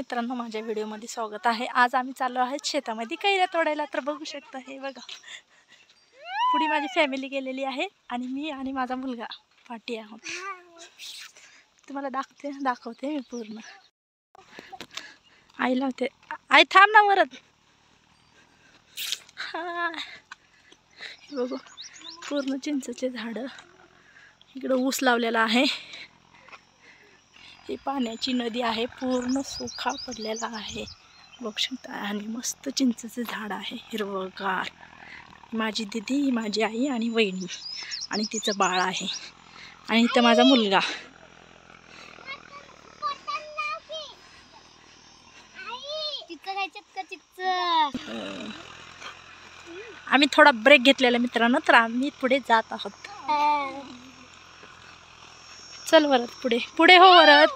मित्रांनो, माझ्या व्हिडिओमध्ये स्वागत आहे। आज आम्ही चाललो आहोत शेतामध्ये कैऱ्या तोडायला। तर बघू शकता, हे बघा, पुढे माझी फॅमिली गेलेली आहे आणि मी आणि माझा मुलगा पाठी आहोत। तुम्हाला दाखवते मी पूर्ण। आईला होते, आई थांब ना वरत। बघू, पूर्ण चिंचेचे झाड, इकडे ऊस लावलेला आहे। ही पाण्याची नदी आहे, पूर्ण सुखा पडलेला आहे, बघू शकता। आणि मस्त चिंचेचे झाड आहे, हिरवगार। माझी दीदी, माझी आई आणि वहिनी आणि तिचं बाळ आहे, आणि इथं माझा मुलगा। आम्ही थोडा ब्रेक घेतलेला मित्रांनो, तर आम्ही पुढे जात आहोत। चल वरत, पुढे पुढे हो वरत।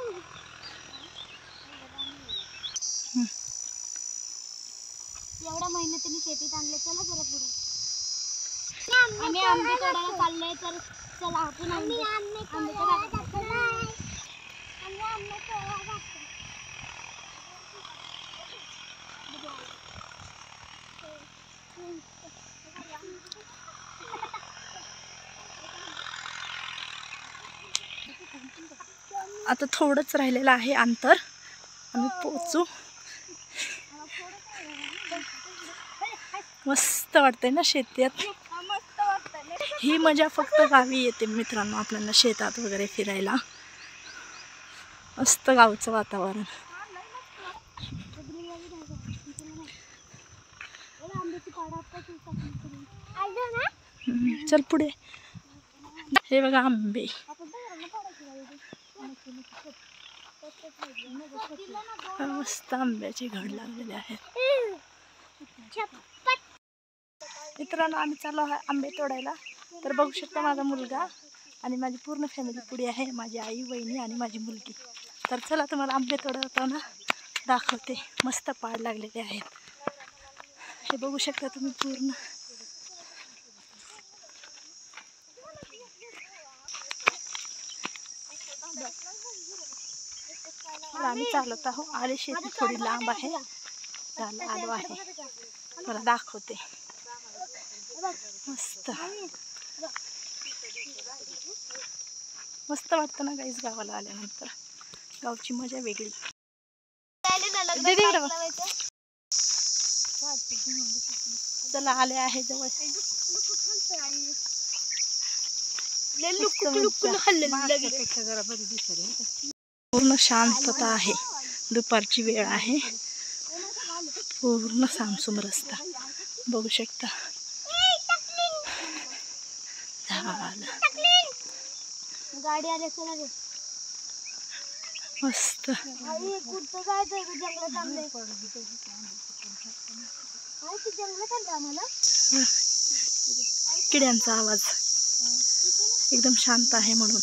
एवढ्या मेहनतीने शेतीत आणले, चला जरा पुढे। आम्ही आंबे तोडायला चाललोय, तर चला आपण आंबे आता थोडंच राहिलेलं आहे अंतर, आम्ही पोहोचू। मस्त वाटतंय ना शेतात, ही मजा फक्त गावी येते मित्रांनो। आपल्याला शेतात वगैरे फिरायला मस्त गावचं वातावरण। चल पुढे, हे बघा आंबे, मस्त आंब्याचे घड लागलेले आहेत मित्रांनो। आम्ही चाललो आहे आंबे तोडायला, तर बघू शकता माझा मुलगा आणि माझी पूर्ण फॅमिली पुढे आहे, माझी आई, वहिनी आणि माझी मुलगी। तर चला, तुम्हाला आंबे तोडताना दाखवते। मस्त पाड लागलेले आहेत, हे बघू शकता तुम्ही पूर्ण। आम्ही चालत आहो, आले, शेती थोडी लांब आहे, चालत आलो आहे, मला दाखवते। मस्त मस्त वाटतं ना गाईस, गावाला आल्यानंतर गावची मजा वेगळी। चला, आले आहे जवळ। पूर्ण शांतता आहे, दुपारची वेळ आहे, पूर्ण सामसूम रस्ता, बघू शकता। गाडी आले, चला रे, मस्त। किड्यांचा आवाज एकदम शांत आहे म्हणून।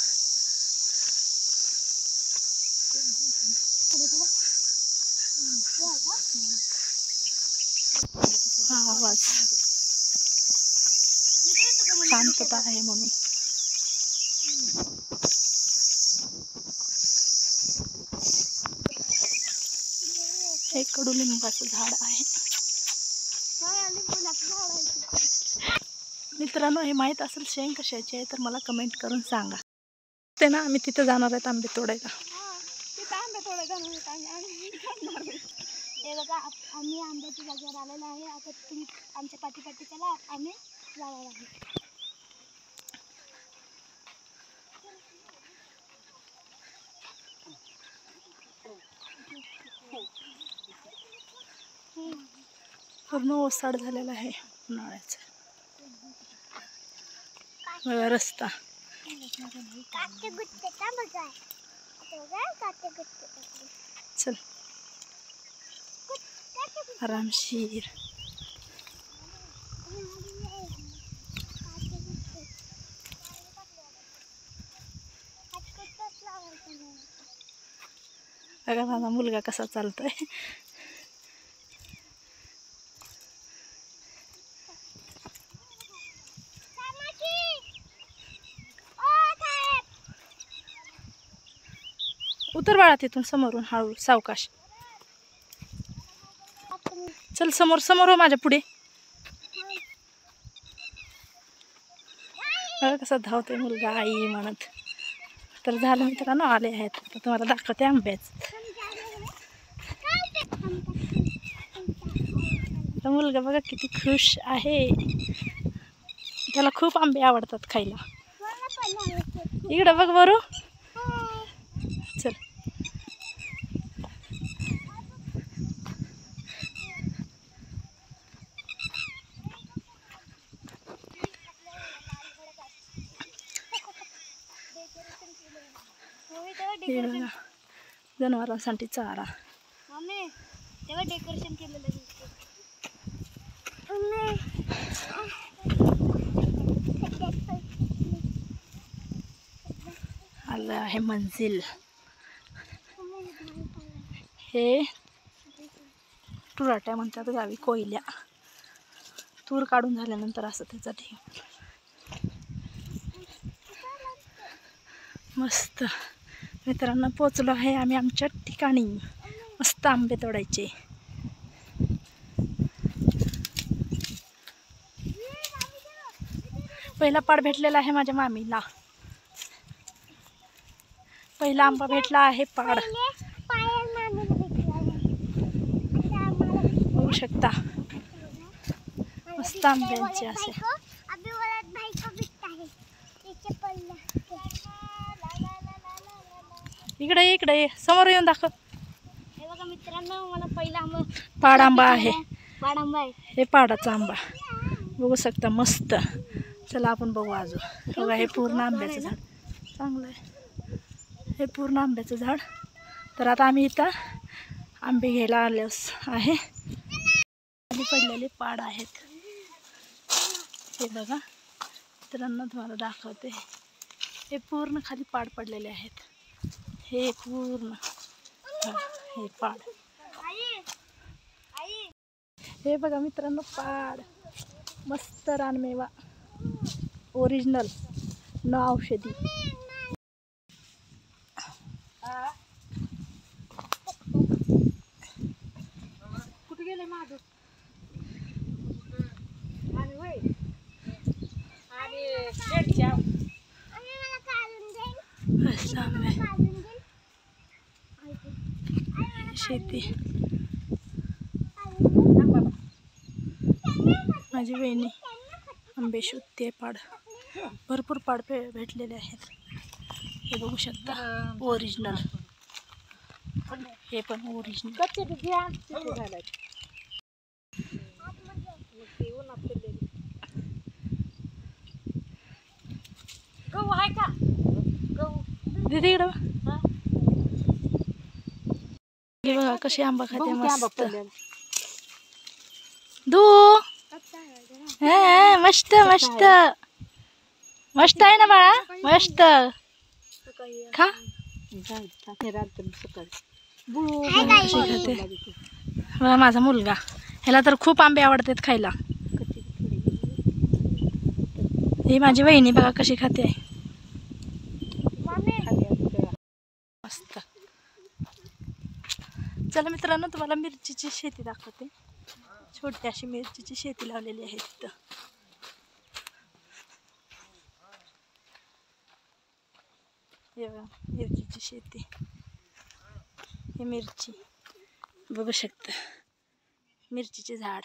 हा आवाज, शांतता आहे म्हणून। हे कडुलिंबाचं झाड आहे मित्रांनो। हे माहीत असेल शेंग कशाची आहे, तर मला कमेंट करून सांगा। ते ना, आम्ही तिथे जाणार आहेत आंबे तोडायला। हे बघा, आम्ही आंब्याच्या जागेवर आलेलो आहे। आता तुम्ही आमच्या पाठी चला, आम्ही जाणार आहे। पूर्ण ओसाड झालेला आहे उन्हाळ्याचा, बघा रस्ता। चल, आरामशीर। बघा माझा मुलगा कसा चालतोय। उतर बाळा तिथून समोरून हळू सावकाश. चल समोर समोर हो माझ्या पुढे. बघा कसा धावतोय मुलगा आई म्हणत. तर झालं मित्रांनो आले आहेत. तर तुम्हाला दाखवते आंब्याच. तर मुलगा बघा किती खुश आहे. त्याला खूप आंबे आवडतात खायला. इकडं बघ बरू. चल हे बघा जनावरांसाठी चारा. मम्मी तेव्हा डेकोरेशन केलेलं दिसतं. आलं आहे मंजिल. हे टुराट्या म्हणतात गावी, कोयल्या. तूर काढून झाल्यानंतर असं त्याचा ढीग. मस्त मित्रांनो पोचलो आहे आम्ही आमच्या ठिकाणी. मस्त आंबे तोडायचे. पहिला पाड भेटलेला आहे माझ्या मामीला. पहिला आंबा भेटला आहे पाड. बघू शकता मस्त आंब्यांचे असे. इकडे इकडे समोर येऊन दाखव. हे बघा मित्रांनो मला पहिला आंबा पाड आंबा आहे. पाड आंबा आहे. हे पाडाचा आंबा बघू शकता मस्त. चला आपण बघू अजून. बघा हे पूर्ण आंब्याचं झाड चांगलं आहे. हे पूर्ण आंब्याचं झाड. तर आता आम्ही इथं आंबे घ्यायला आलोच आहे. खाली पडलेले पाड आहेत. हे बघा मित्रांनो तुम्हाला दाखवते. हे पूर्ण खाली पाड पडलेले आहेत. हे पूर्ण हे पाड. हे बघा मित्रांनो पाड. मस्त रानमेवा ओरिजिनल न औषधी. कुठे गेले माझं शेती. माझी वहिनी आंबे शोधते. पाड भरपूर पाड भेटलेले आहेत. हे बघू शकता ओरिजिनल. हे पण ओरिजिनल. गहू आहे का? गहू दीदी इकडं बघा कशी आंबा खाते मस्त. दू मस्त मस्त मस्त आहे ना बाळा. मस्त खा. कशी खाते बघा माझा मुलगा. ह्याला तर खूप आंबे आवडतात खायला. ही माझी वहिनी बघा कशी खाते. मस्त. चला मित्रांनो तुम्हाला मिरचीची शेती दाखवते. छोटी अशी मिरचीची शेती लावलेली आहे तिथं. हे बघा मिरचीची शेती. हे मिरची बघू शकता. मिरचीचे झाड.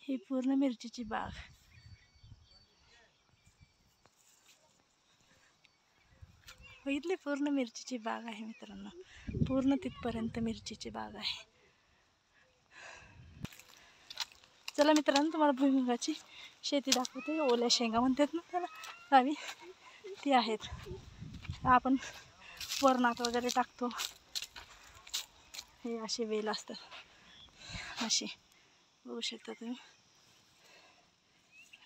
ही पूर्ण मिरचीची बाग. इथली पूर्ण मिरचीची बाग आहे मित्रांनो. पूर्ण तिथपर्यंत मिरचीची बाग आहे. चला मित्रांनो तुम्हाला भुईमुगाची शेती दाखवते. ओल्या शेंगा म्हणतात ना त्याला गावी, ती आहेत. आपण वरणात वगैरे टाकतो. हे असे वेल असतात. असे बघू शकता तुम्ही.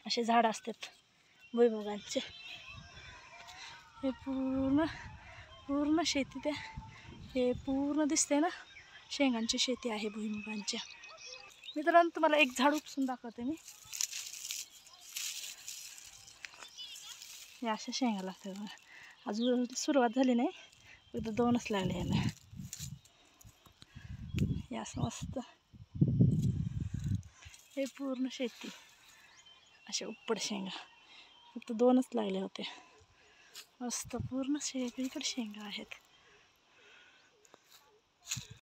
असे झाड असतात भुईमुगांचे. हे पूर्ण पूर्ण शेती त्या हे पूर्ण दिसते ना शेंगांची शेती आहे भुईमुगांच्या. मित्रांनो तुम्हाला एक झाड उपसून दाखवते मी. हे अशा शेंगा लागतात. अजून सुरुवात झाली नाही, फक्त 2च लागले याला. हे असं मस्त हे पूर्ण शेती अशा उप्पड शेंगा फक्त 2च लागले होते मस्त पूर्ण सगळीकडे शेंगा आहेत.